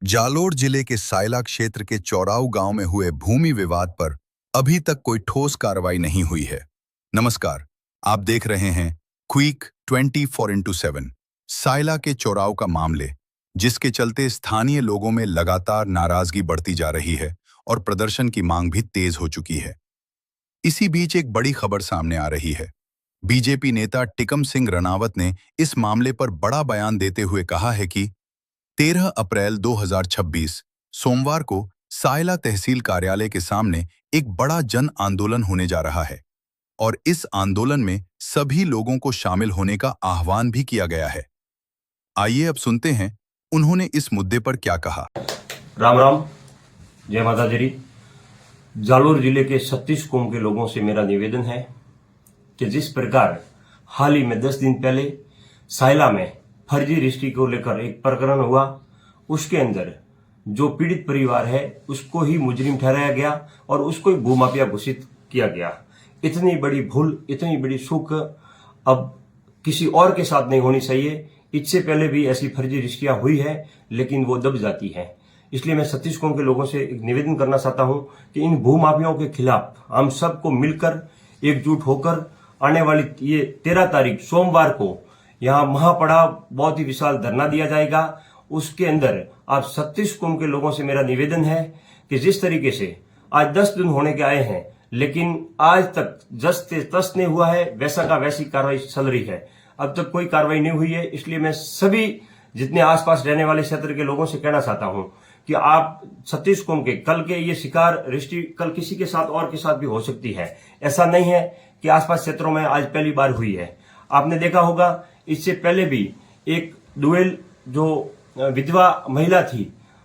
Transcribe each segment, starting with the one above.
जालोर जिले के सायला क्षेत्र के चौराव गांव में हुए भूमि विवाद पर अभी तक कोई ठोस कार्रवाई नहीं हुई है। नमस्कार, आप देख रहे हैं क्विक 24x7 सायला के चौराव का मामले, जिसके चलते स्थानीय लोगों में लगातार नाराजगी बढ़ती जा रही है और प्रदर्शन की मांग भी तेज हो चुकी है। इसी बीच एक बड़ी खबर सामने आ रही है। बीजेपी नेता टिकम सिंह रनावत ने इस मामले पर बड़ा बयान देते हुए कहा है कि 13 अप्रैल 2026 सोमवार को सायला तहसील कार्यालय के सामने एक बड़ा जन आंदोलन होने जा रहा है और इस आंदोलन में सभी लोगों को शामिल होने का आह्वान भी किया गया है। आइए अब सुनते हैं उन्होंने इस मुद्दे पर क्या कहा। राम राम, जय माता दी। जालोर जिले के 36 कौम के लोगों से मेरा निवेदन है कि जिस प्रकार हाल ही में 10 दिन पहले सायला में फर्जी रजिस्ट्री को लेकर एक प्रकरण हुआ, उसके अंदर जो पीड़ित परिवार है उसको ही मुजरिम ठहराया गया और उसको ही भूमाफिया घोषित किया गया। इतनी बड़ी भूल, इतनी बड़ी चूक अब किसी और के साथ नहीं होनी चाहिए। इससे पहले भी ऐसी फर्जी रजिस्ट्रियां हुई है, लेकिन वो दब जाती है। इसलिए मैं 36 कौम के लोगों से एक निवेदन करना चाहता हूं कि इन भूमाफियाओं के खिलाफ हम सबको मिलकर एकजुट होकर आने वाली ये 13 तारीख सोमवार को यहाँ महापड़ाव बहुत ही विशाल धरना दिया जाएगा। उसके अंदर आप 36 कौम के लोगों से मेरा निवेदन है कि जिस तरीके से आज 10 दिन होने के आए हैं, लेकिन आज तक जस से तस नहीं हुआ है, वैसा का वैसी कार्रवाई चल रही है। अब तक कोई कार्रवाई नहीं हुई है। इसलिए मैं सभी जितने आसपास रहने वाले क्षेत्र के लोगों से कहना चाहता हूं कि आप 36 कौम के कल के ये शिकार रजिस्ट्री कल किसी के साथ और के साथ भी हो सकती है। ऐसा नहीं है कि आसपास क्षेत्रों में आज पहली बार हुई है। आपने देखा होगा इससे पहले भी एक डुएल जो विधवा महिला थी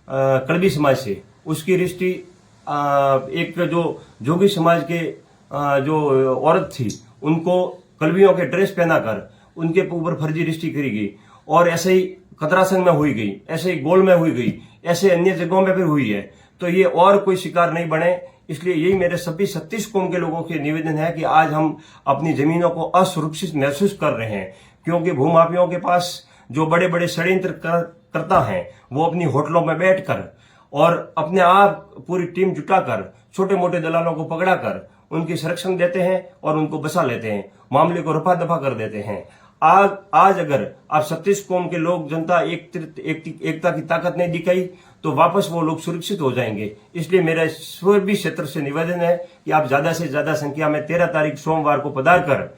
कड़बी समाज से, उसकी रजिस्ट्री एक जो जोगी समाज के जो औरत थी उनको कलबियों के ड्रेस पहनाकर उनके ऊपर फर्जी रजिस्ट्री करी गई। और ऐसे ही कतरासंग में हुई गई, ऐसे ही गोल में हुई गई, ऐसे अन्य जगहों में भी हुई है। तो ये और कोई शिकार नहीं बने, इसलिए यही मेरे सभी 36 कौम के लोगों के निवेदन है कि आज हम अपनी जमीनों को असुरक्षित महसूस कर रहे हैं, क्योंकि भूमाफियाओं के पास जो बड़े बड़े षड्यंत्र करता है वो अपनी होटलों में बैठकर और अपने आप पूरी टीम जुटाकर छोटे मोटे दलालों को पकड़ाकर उनकी संरक्षण देते हैं और उनको बसा लेते हैं, मामले को रफा दफा कर देते हैं। आज अगर आप 36 कौम के लोग जनता एकता की ताकत नहीं दिखाई तो वापस वो लोग सुरक्षित हो जाएंगे। इसलिए मेरा सभी क्षेत्र से निवेदन है कि आप ज्यादा से ज्यादा संख्या में 13 तारीख सोमवार को पधार कर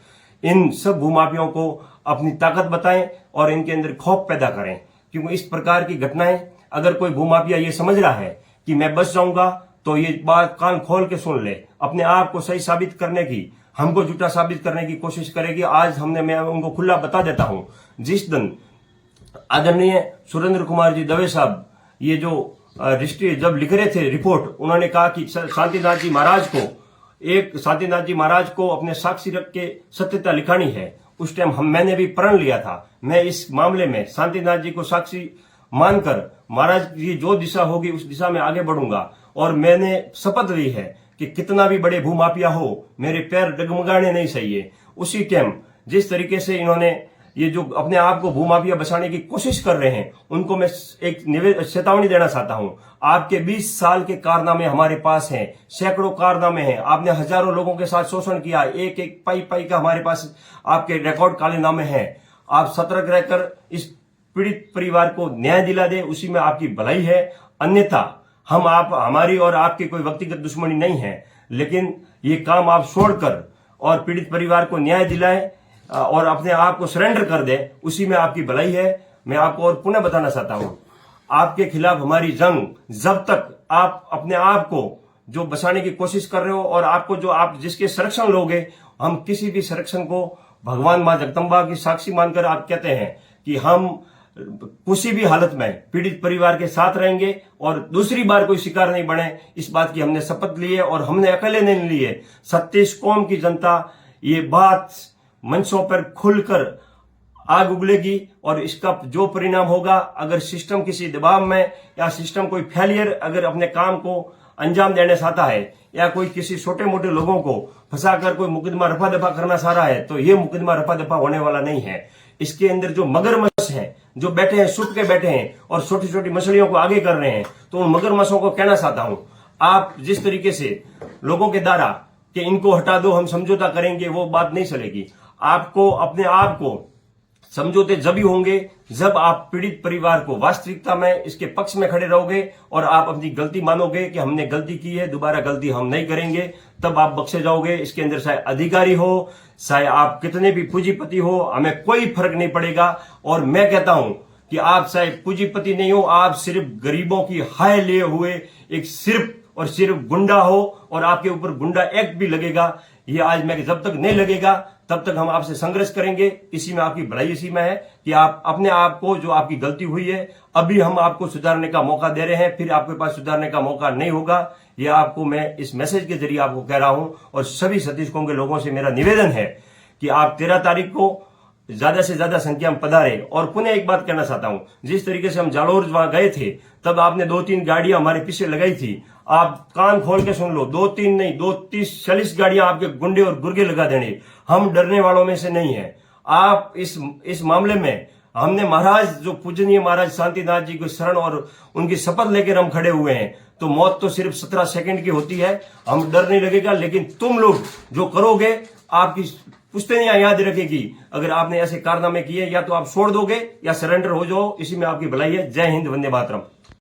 इन सब भूमाफियों को अपनी ताकत बताएं और इनके अंदर खौफ पैदा करें। क्योंकि इस प्रकार की घटनाएं, अगर कोई भूमाफिया ये समझ रहा है कि मैं बच जाऊंगा, तो ये बात कान खोल के सुन ले। अपने आप को सही साबित करने की, हमको झूठा साबित करने की कोशिश करेगी। आज मैं उनको खुला बता देता हूं, जिस दिन आदरणीय सुरेंद्र कुमार जी दवे साहब ये जो रजिस्ट्री जब लिख रहे थे रिपोर्ट, उन्होंने कहा कि शांतिनाथ जी महाराज को अपने साक्षी रख के सत्यता लिखानी है। उस टाइम मैंने भी प्रण लिया था, मैं इस मामले में शांतिनाथ जी को साक्षी मानकर महाराज की जो दिशा होगी उस दिशा में आगे बढ़ूंगा। और मैंने शपथ ली है कि कितना भी बड़े भूमाफिया हो, मेरे पैर डगमगाने नहीं चाहिए। उसी टाइम जिस तरीके से इन्होंने ये जो अपने आप को भूमाफिया बचाने की कोशिश कर रहे हैं, उनको मैं एक चेतावनी देना चाहता हूं। आपके 20 साल के कारनामे हमारे पास हैं, सैकड़ों कारनामे हैं। आपने हजारों लोगों के साथ शोषण किया, एक एक पाई का हमारे पास आपके रिकॉर्ड काले नामे हैं। आप सतर्क रहकर इस पीड़ित परिवार को न्याय दिला दे, उसी में आपकी भलाई है। अन्यथा हमारी और आपकी कोई व्यक्तिगत दुश्मनी नहीं है, लेकिन ये काम आप छोड़कर और पीड़ित परिवार को न्याय दिलाएं और अपने आप को सरेंडर कर दे, उसी में आपकी भलाई है। मैं आपको और पुनः बताना चाहता हूं, आपके खिलाफ हमारी जंग, जब तक आप अपने आप को जो बचाने की कोशिश कर रहे हो और आपको जो आप जिसके संरक्षण लोगे, हम किसी भी संरक्षण को भगवान मां जगदम्बा की साक्षी मानकर आप कहते हैं कि हम किसी भी हालत में पीड़ित परिवार के साथ रहेंगे और दूसरी बार कोई शिकार नहीं बने, इस बात की हमने शपथ ली है। और हमने अकेले नहीं ली है, 36 कौम की जनता ये बात मंचों पर खुलकर आग उगलेगी। और इसका जो परिणाम होगा, अगर सिस्टम किसी दबाव में या सिस्टम कोई फेलियर अगर अपने काम को अंजाम देने चाहता है या कोई किसी छोटे मोटे लोगों को फंसाकर कोई मुकदमा रफा दफा करना चाह रहा है, तो ये मुकदमा रफा दफा होने वाला नहीं है। इसके अंदर जो मगरमच्छ है, जो बैठे हैं छुप के बैठे हैं और छोटी छोटी मछलियों को आगे कर रहे हैं, तो उन मगरमच्छों को कहना चाहता हूं, आप जिस तरीके से लोगों के द्वारा कि इनको हटा दो हम समझौता करेंगे, वो बात नहीं चलेगी। आपको अपने आप को समझौते जब ही होंगे जब आप पीड़ित परिवार को वास्तविकता में इसके पक्ष में खड़े रहोगे और आप अपनी गलती मानोगे कि हमने गलती की है, दोबारा गलती हम नहीं करेंगे, तब आप बख्शे जाओगे। इसके अंदर चाहे अधिकारी हो, चाहे आप कितने भी पूंजीपति हो, हमें कोई फर्क नहीं पड़ेगा। और मैं कहता हूं कि आप चाहे पूंजीपति नहीं हो, आप सिर्फ गरीबों की हाय लिए हुए एक सिर्फ और सिर्फ गुंडा हो और आपके ऊपर गुंडा एक्ट भी लगेगा, ये आज मैं जब तक नहीं लगेगा तब तक हम आपसे संघर्ष करेंगे। इसी में आपकी भलाई इसी में है कि आप अपने आप को, जो आपकी गलती हुई है, अभी हम आपको सुधारने का मौका दे रहे हैं, फिर आपके पास सुधारने का मौका नहीं होगा। ये आपको मैं इस मैसेज के जरिए आपको कह रहा हूं। और सभी सतीश कुंभ के लोगों से मेरा निवेदन है कि आप 13 तारीख को ज्यादा से ज्यादा संख्या में पधारे। और पुनः एक बात कहना चाहता हूं, जिस तरीके से हम जालोर वहां गए थे तब आपने 2-3 गाड़ियां हमारे पीछे लगाई थी, आप कान खोल के सुन लो, 2-3 नहीं 2-30-40 गाड़ियां आपके गुंडे और गुर्गे लगा देंगे। हम डरने वालों में से नहीं है। आप इस मामले में हमने महाराज, जो पूजनीय महाराज शांतिनाथ जी को शरण और उनकी शपथ लेकर हम खड़े हुए हैं, तो मौत तो सिर्फ 17 सेकंड की होती है, हम डर नहीं लगेगा। लेकिन तुम लोग जो करोगे, आपकी पुश्तैनियां याद रखेगी। अगर आपने ऐसे कारनामे किए, या तो आप छोड़ दोगे या सरेंडर हो जाओ। इसी में आपकी भलाई है। जय हिंद, वंदे मातरम।